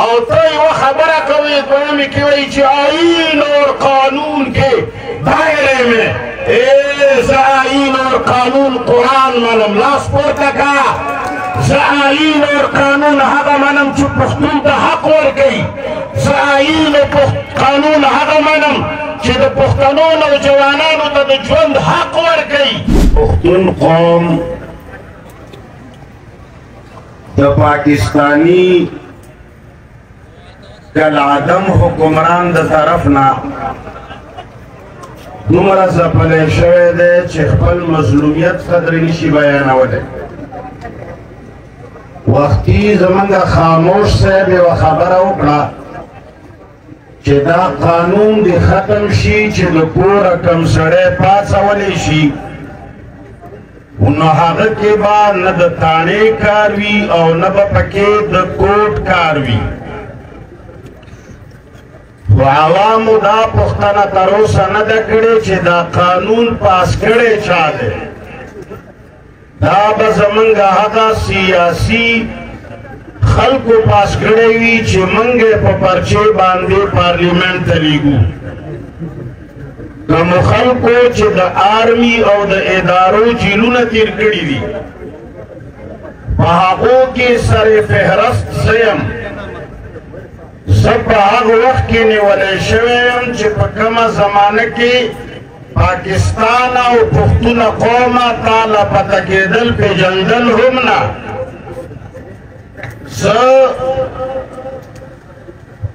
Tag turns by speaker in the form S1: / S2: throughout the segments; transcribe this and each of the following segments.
S1: او ته یوه خبره کوې دویمې کې وایي چې آیین اور قانون کې دایره مې زه آیین اور قانون قرآن منم لاس پورته که زه آیین اور قانون هغه منم چې پښتون ته حق ورکوي زه آیین قانون هغه منم چې د پښتنو نوجوانانو ته د ژوند حق ورکوي پښتون قوم د پاکستانی کالعدم حکمران د طرف نه دومره ځپلی شوی دی چې خپل مظلومیت قدر نشي بیانولی وختي زمونږ خاموش صاحب یوه خبره وکړه چې دا قانون دې ختم شي چې د کوره کم سړی پاڅولی شي نو هغه کې به نه د تاڼې کار وي او نه به پکې د کوټ کار وي خو عوامو دا پوښتنه تر اوسه نه ده کړې چې دا قانون پاس کړی چا دی دا به زمونږ هغه سیاسي خلکو پاس کړی وي چې موږ یې په پرچې باندې پارلیمنټ ته لیږو کومو خلکو چې د آرمي او د ادارو جیلونه تیر کړي دي په هغو کې سر فهرست زه یم زه په هغه وخت کې نیولی شوی یم چې په کومه زمانه کې پاکستان او پښتون قومه تا له پته کېدل پېژندل هم نه زه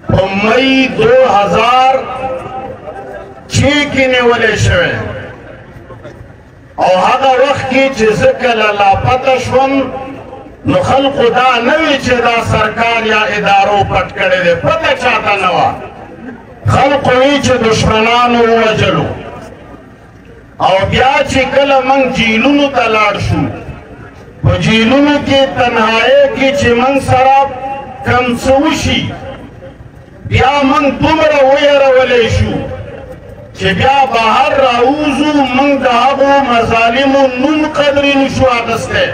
S1: په مۍ 2006 کې نیولی شوی او هغه وخت کې چې زه کله لاپته شوم نو خلقو دا نه وي چې دا سرکار یا ادارو پټ کړی دی پته چاته نه وه خلقو وي چې دشمنانو ووجلو او بیا چې کله موږ جیلونو ته لاړ شو په جیلونو کې تنهایۍ کې چې موږ سره کم څه وشي بیا موږ دومره ویرولی شو چې بیا بهر راوځو موږ د هغو مظالمو نوم قدرې نشو اخیستی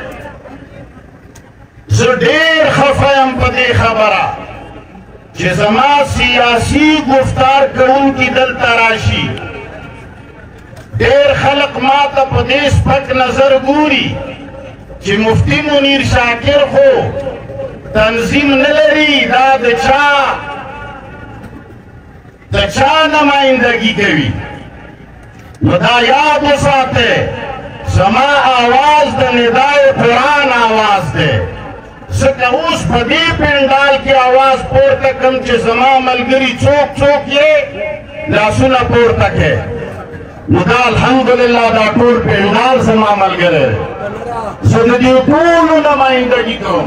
S1: زه ډېر خفه یم په دې خبره چې زما سیاسي گفتار کوونکي دلته راشي ډېر خلق ما ته په دې سپک نظر ګوري چې مفتي منیر شاکر خو تنظیم نه لري دا د چا نمایندګي کوي نو دا یاد وساتئ زما آواز د ندای قرآن آواز دی ځکه اوس په دې پنډال کې آواز پورته کړم چې زما ملګري څوک څوک یې لاسونه پورته کړئ نو دا الحمدلله دا ټول پنډال زما ملګری زه د دې ټولو نمایندګي کوم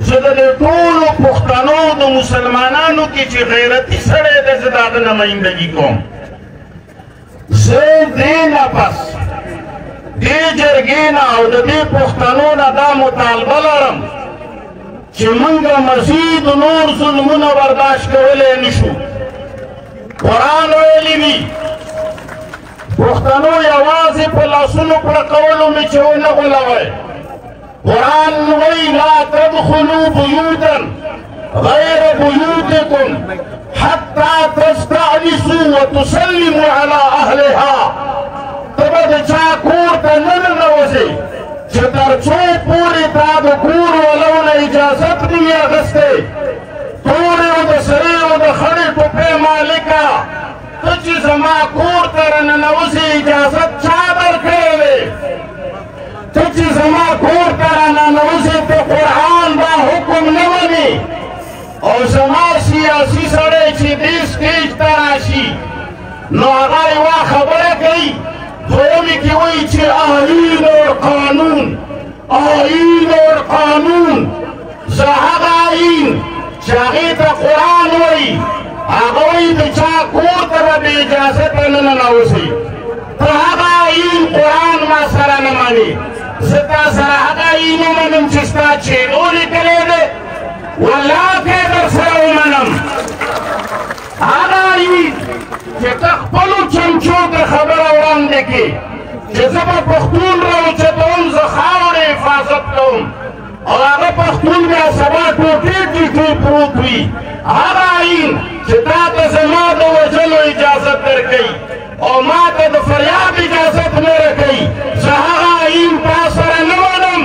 S1: زه د دې ټولو پښتنو د مسلمانانو کې چې غیرتي سړی دی زه د هغه نمایندګي کوم زه دې نه پس دې جرګې نه او د دې پښتنو نه دا مطالبه لرم چې موږ مزید نور ظلمونه برداشت کولی نشو قرآن ویلي دي پښتنو یوازې په لاسونو پړکولو مې چې ونه غولوئ قرآن وایي لا تدخلوا بیوتا غیر بیوتکم حتی تستأنسوا وتسلموا علی اهلها ته به د چا کور ته نه ننوځې چې تر څو پورې تا د کور ولو نه اجازت نه وي اخیستی تورې او د سرې او د خړې ټوپۍ مالکه ته چې زما کور ته راننوځې اجازت چا درکړی دی ته چې زما کور ته راننوځې ته قرآن دا حکم نه منې او زما سیاسي سړی چې دې سټیج ته راشي نو هغه یوه خبره کوي دویمې کې وایي چې آیین اور قانون آیین اور قانون زه هغه آیین چې هغې ته قرآن وایي هغه وایي د چا کور ته به بې اجازته نه ننوځئ ته هغه آیین قرآن ما سره نه منې زه تا سره هغه آیین ومنم چې ستا چینو لیکلی دی والله که در سره ومنم هغه آیین چې ته خپلو چمچو ته خبره وړاندې کړې چې زه به پښتون راوچتوم زه خاورې حفاظت کوم او هغه پښتون بیا سبا ټوټې ټوټې پروت وي وي هغه آئین چې تا ته زما د وژلو اجازت درکوي او ما ته د فریاد اجازت نه راکوي زه هغه آئین تا سره نه منم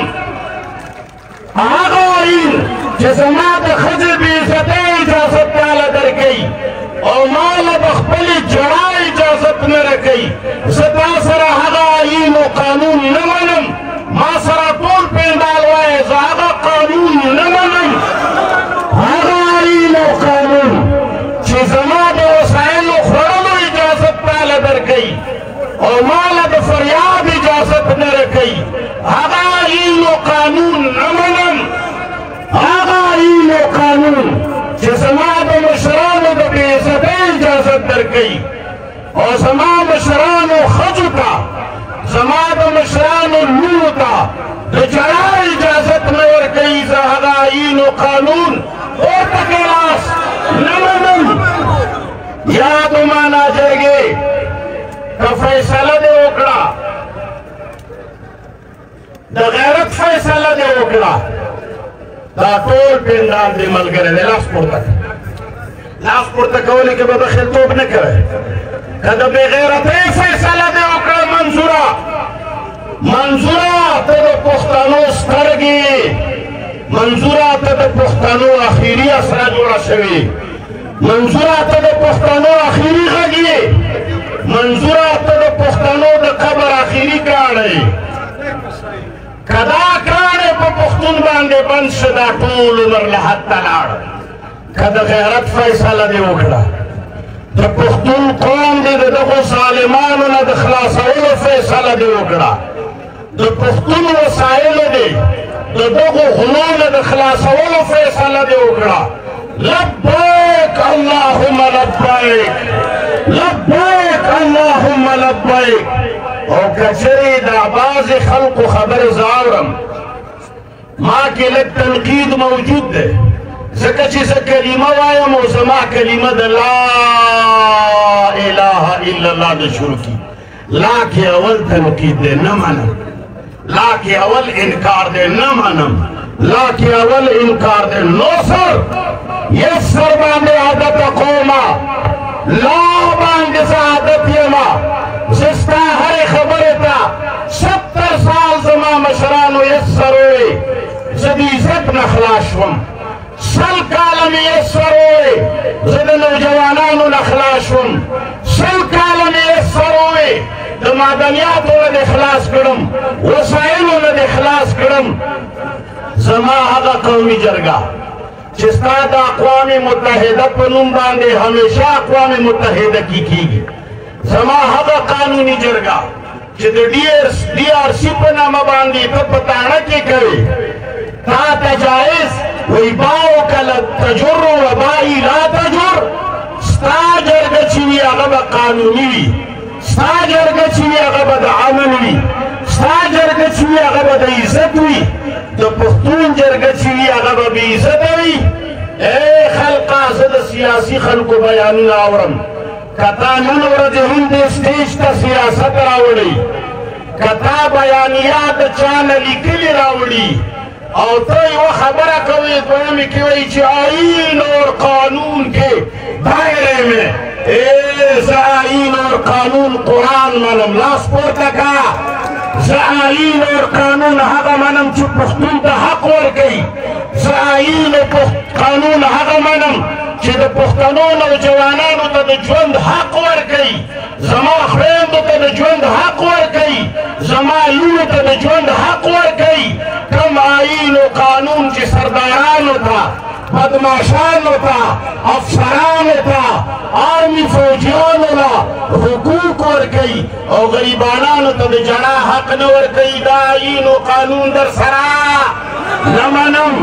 S1: هغه آئین چې زما د ښځې بې عزتۍ اجازت تاله درکوي او ما له د خپلې جړا اجازت نه راکوي زه تا سره هغه آئین او قانون نه منم ما سره ټول پنډال وایي زه هغه قانون نه منم هغه آئین او قانون چې زما د وسایلو خوړلو اجازت تاله درکوي او ما له د فریاد اجازت نه راکوي هغه آئین او قانون نه منم هغه آئین او قانون چې زما د مشرانو د بې عزتۍ اجازت درکوي او زما مشرانو ښځو ته زما د مشرانو لونو ته د جړا اجازت نه ورکوي زه هغه آئین او قانون پورته کړه لاس نه منم یاد ومانه جرګې که فیصله دې وکړه د غیرت فیصله دې وکړه دا ټول پنډال دې ملګری دی لاس پورته لاس پورته کولو کې به بخیلتوب نه کوئ که د بې غیرتۍ فیصله دې وکړه منظوره ته د پښتنو سترګې منظوره ته د پښتنو اخري اسره جوړه شوې منظوره ته د پښتنو اخري غږ یې منظوره ته د پښتنو د قبر اخري کاڼی که دا کاڼی په پښتون باندې بند شه دا ټول عمر له حد ته لاړ که د غیرت فیصله دې وکړه د پښتون قوم دې د دغو ظالمانو نه د خلاصولو فیصله دې وکړه د پښتون وسایلو دې د دغو غلو نه د خلاصولو فیصله دې وکړه لبیک اللهم لبیک لبیک اللهم لبیک او کچری دا بعض خلقو خبر زاورم ما کې لږ تنقید موجود دی ځکه چې زه کلمه وایم او زما کلمه د لا اله الا الله د شروع کی لا کې اول تنقید دی نه منم لا کې اول انکار دی نه منم لا کې اول انکار دی نو سر یسر باندې عادت قوما لا باندې زه عادت یما زه ستا هرې خبرې ته 70 سال زما مشرانو یسر ووی زه د عزت نه خلاص شوم 100 کاله مې یسر ووی زه د نوجوانانو نه خلاص شوم 100 کاله مې یسر ووی د معدنیاتو نه دې خلاص کړم وسایلو نه دې خلاص کړم زما هغه قومي جرګه چې ستا د اقوام متحده په نوم باندې همیشه اقوام متحده کیږي زما هغه قانوني جرګه چې د DRC په نامه باندې ته په تاڼه کې کوي تا ته جایز وی باوک تجر وبایی لا تجر ستا جرګه چې وي هغه به قانوني وي ستا جرګه چې وي هغه به د امن وي ستا جرګه چې وي هغه به د عزت وي د پښتون جرګه چې وي هغه به بې عزته وي ای خلقه زه د سیاسي خلکو بیانونه اورم که تا نن ورځې هم دې سټیج ته سیاست راوړئ که تا بیانیات د چا نه لیکلي راوړي او ته یوه خبره کوې دویمې کې وایي چې آئین اور قانون کې دایرې مې زه آئین اور قانون قرآن منم لاس پورته که زه آئین اور قانون هغه منم چې پښتون ته حق ورکوي زه آئین او قانون هغه منم چې د پښتنو نوجوانانو ته د ژوند حق ورکوي زما خویندو ته د ژوند حق ورکوي زما لونو ته د ژوند حق ورکوي کم آئین او قانون چې سردارانو ته بدماشانو ته افسرانو ته آرمي فوجیانو له حقوق ورکوي او غریبانانو ته د جړا حق نه ورکوي دا آئین او قانون در سره نه منم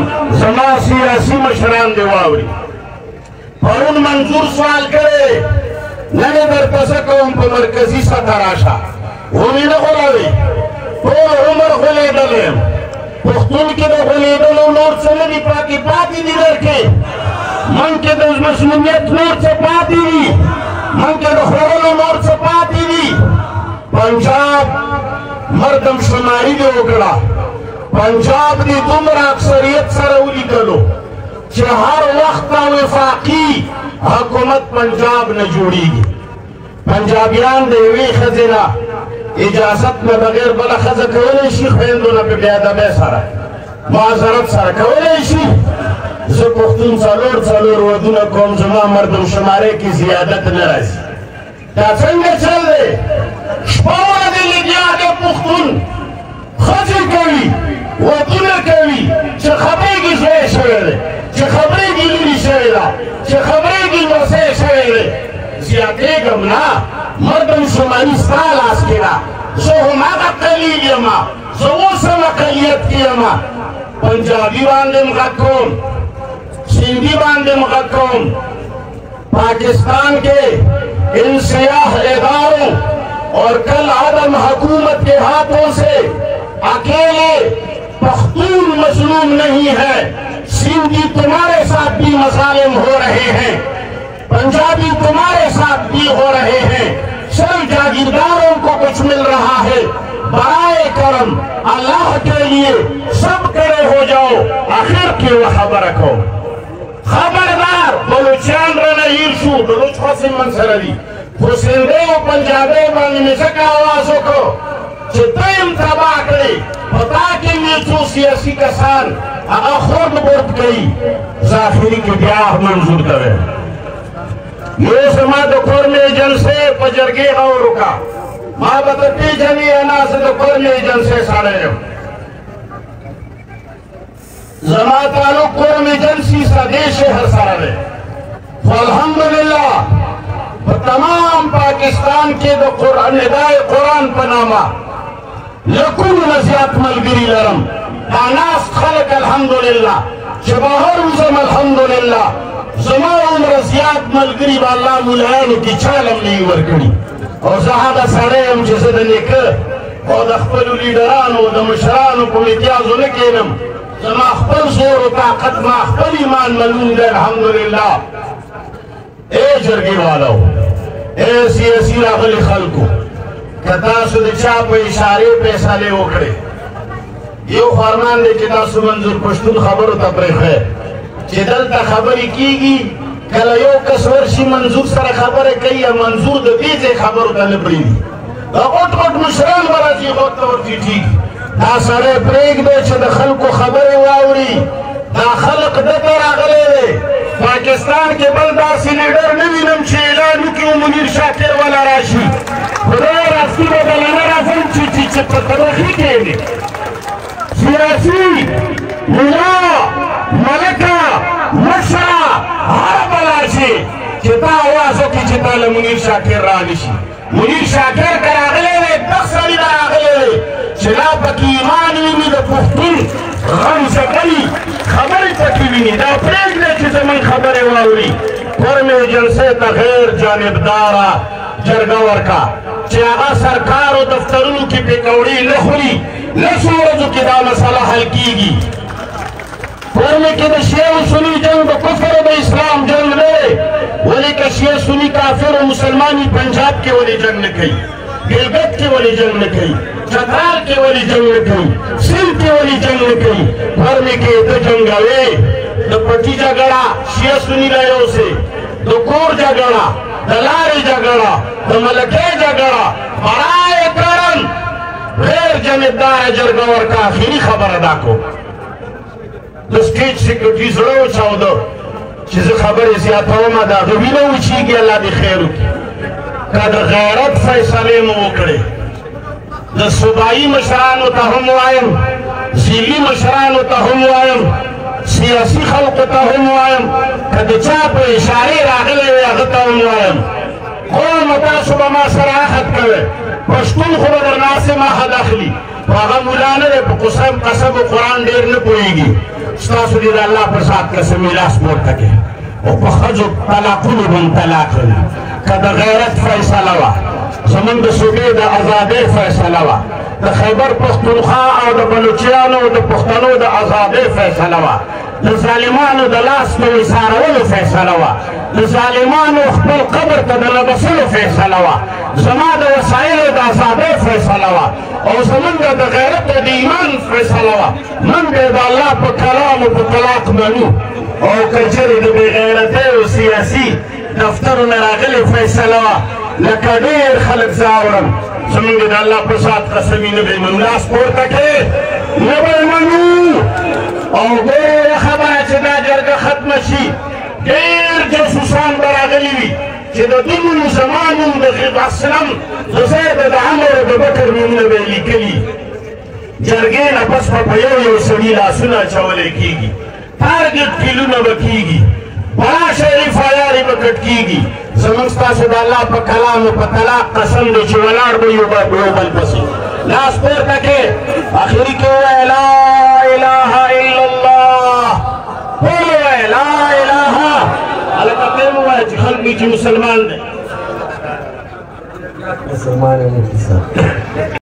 S1: زما سیاسي مشران دې واوري پرون منظور سوال کړی نن یې درته څه کوم په مرکزي سطح راشه ومې نه غولوي ټول عمر غولېدلی یم پښتون کې د غولېدلو نور څه نه دي پاتې دي در کې من کې د مسمومیت نور څه پاتې دي من کې د خوړلو نور څه پاتې دي پنجاب مردم شماري دې وکړه پنجاب دې دومره اکثریت سره ولیکلو چې هر وخت وفاقي حکومت پنجاب نه جوړیږي. پنجابیان د یوې ښځې نه اجازت نه بغیر بله ښځه کولی شي، خویندو نه په بې ادبۍ سره معذرت سره کولی شي. زه پښتون څلور ودونه کوم، زما مردم شمارې کې زیادت نه راځي. دا څنګه چل دی؟ شپه ورځې لګیا دی پښتون، ښځې کوي، ودونه کوي، چې خبرېږي زوی شوی دی، چې خبرېږي لوري شوې ده، چې خبرېږي لمسی شوی دی. زیاتېږم نه، مردم شماري ستا لاس کې ده. زه هماغه قلیل یمه، زه اوس هم اقلیت کې یمه. پنجابي باندې م غږ کوم، سندھی باندې م غږ کوم. پاکستان کے ان سیاہ اداروں اور کل عدم حکومت کے ہاتھوں سے اکیلے پختون مظلوم نہیں ہے، سندھی تمہارے ساتھ بھی مظالم ہو رہے ہیں، پنجابی تمہارے ساتھ بھی ہو رہے ہیں. صرف جاگیرداروں کو کچھ مل رہا ہے. برائے کرم اللہ کے لیے سب کڑے ہو جاؤ، آخر کی وہ خبر رکھو. خبردار بلوچیان رانه هیر شو، بلوچ خاصی من سره دي، خو سندۍ او پنجابۍ باندې مې ځکه آواز وکړو چې ته یم تباه کړې. په تا کې مې څو سیاسي کسان هغه خورد برد کوي. زه اخري کې بیا منظور ته ویم. یو زما د کورم ایجنسۍ په جرګې غور وکړه. ما به ته پېژنې یا نه، زه د کورم ایجنسۍ سړی یم. زما تعلق کورم ایجنسی سا دے شہر سره دی. خو الحمدللہ په تمام پاکستان کې د ندای قرآن په نامه لکونو نه زیات ملګري لرم. دا ناست خلک الحمدللہ چې بهر وځم الحمدللہ. زما عمره زیات ملګري به الله مولایانو کې چاله هم نه وي ورکړي. او زه هغه سړی یم چې زه د نیکه او د خپلو لیډرانو د مشرانو په امتیازو نه کښېنم. زما خپل زور و طاقت، ما خپل ایمان ملون دی الحمدللہ. اے جرګې والو، اے سیاسي راغلي خلکو، که تاسو د چا په اشارې فیصلې وکړې، یو فرمان دی چې تاسو منظور پښتون خبرو ته پرېښی چې دلته خبرې کېږي. کله یو کس ورشي منظور سره خبرې کوي، یا منظور د دې ځای خبرو ته نه پرېږدي. دا غټ غټ مشران به راځي، غوږ ته ورټیټېږي. دا سړی پرېږدی چې د خلکو خبرې واوري. دا خلق دته راغلی دی. پاکستان کې بل داسې لیډر نه وینم چې اعلان وکړي منیر شاکر والا راشي. خدای راستي به بله نه راځم چې په ترخي کښېني. سیاسي ملا ملکه مشره هر بلا شي چې تا اواز وکړي چې تا له منیر شاکر رانشي. منیر شاکر که راغلی دی، دغ سړي به راغلی دی چې لا پکې ایمان ویني، د پښتون غم ځپلي خبرې پکې ویني. دا پرېږدی چې زموږ خبرې واوري. کورم ایجنسۍ ته غیر جانبداره جرګه ورکړه چې هغه سرکارو دفترونو کې پکوړې نه خوري. لسو ورځو کې دا مسله حل کېږي. کورم کې د شیعه و سني جنګ د کفر او د اسلام جنګ نه دی. ولې که شیعه سني کافر او مسلماني پنجاب کې ولې جنګ نه کوي؟ ګلګت کې ولې جنګ نه کوي؟ چترال کې ولې جنګ نه کوي؟ سند کې ولې جنګ نه کوي؟ کورم کې ته جنګوې. د پټي جګړه شیعه سني له یو سي، د کور جګړه، د لارې جګړه، د ملکۍ جګړه. برای کرم غیر جانبداره جرګه ورکړه. آخري خبره دا کوم. د سټیج سیکرټري زړه وچاوده چې زه خبرې زیاتوم، د هغه وینه وچېږي. الله دې خیر وکړي. که د غیرت فیصلې مو وکړې، د صوبایي مشرانو ته هم وایم، ضلعي مشرانو ته هم وایم، سیاسي خلقو ته هم وایم، که د چا په اشارې راغلی وي هغه ته هم وایم. قومه تاسو به ما سره عهد کوئ. پښتون خو به درناسې ما حد اخلي. خو هغه ملا نه دی، په قسم و قرآن ډېر نه پوهېږي. ستاسو دې د الله پر ذات قسمې لاس پورته کړي. او په ښځو طلاقونو به هم طلاق وي. که د غیرت فیصله وه، زمونږ د صوبې د ازادۍ فیصله وه، د خیبر پښتونخوا او د بلوچیانو او د پښتنو د ازادۍ فیصله وه، د ظالمانو د لاس د ویسارولو فیصله وه، د ظالمانو خپل قبر ته د لبسلو فیصله وه، زما د وسایلو د ازادۍ فیصله وه، او زمونږ د غیرت او د ایمان فیصله وه. موږ به د الله په کلام او په طلاق منو. او کچری د بې غیرتۍ او سیاسي دفترونه راغلې فیصله وه لکه ډېر خلک زه اورم زمونږ د الله په ذات قسمي نه به یې منو لاس پورته کړې نه به یې منو او ډېره خبره چې دا جرګه ختمه شي ډېر جاسوسان به راغلي وي چې د دومره زما نوم د اسلم د زید د عمر او د بکر نومونه به یې لیکلي جرګې نه پس به په یو یو سړي لاسونه اچولی کېږي ټارګټ کیلونه به کېږي بڑا شریف عیارې به کټ کېږي زموږ ستاسو د الله په کلام په طلاق قسم دی چې ولاړ به یو بل پسې لاس پورته کړې اخري کې ووایه لا اله الا الله ووایه لا اله هلکه ته یې ووایه چې خلک وایي چې مسلمان دی مسلمان یم مفتي صاحب